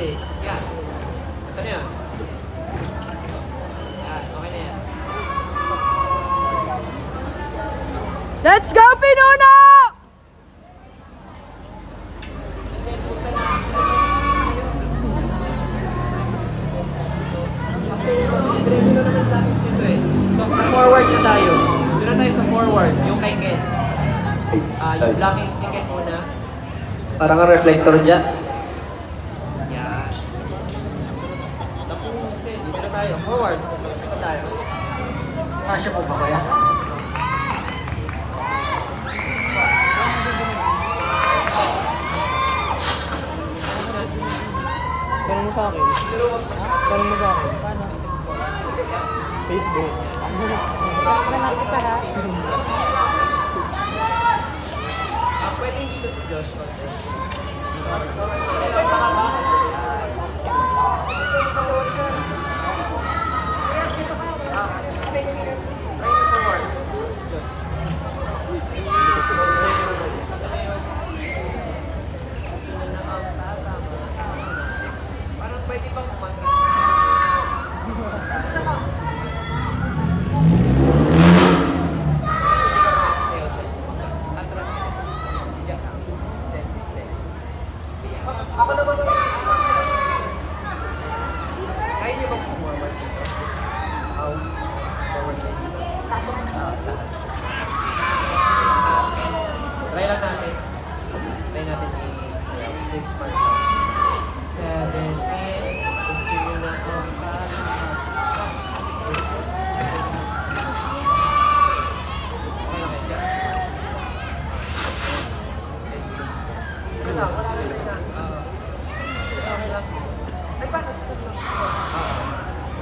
6. Yan. Ito na yan. Yan, okay na yan. Let's go, Pinuno! And then, punta na. Actually, diretso na naman tapos nito eh. So, sa forward na tayo. Doon na tayo sa forward, yung kay Ken. Yung blocking stick Ken muna. Parang ang reflector dyan. Yan. Tapos, dito na tayo. Forward. Dito na tayo. Kasya po ba kaya? Tanong mo sa akin. Tanong mo sa akin. Facebook. Pwede dito si Josh. Parang pwede bang umatras? Kasi hindi ka makasayaw din. Atras si Jack ang then si Sven. Ako na ba? Kaya niyo bang forward dito? Forward na dito. Lahat. Try lang natin. Try natin i-sayaw. 6, 5, 7, 8. Gusto nyo na ang parang. Okay na kayo dyan. Then please. Basta, wala na na. Okay lang. Ay, paano?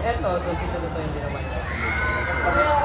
Eto, dosin na ito yung dinawa nila sa video.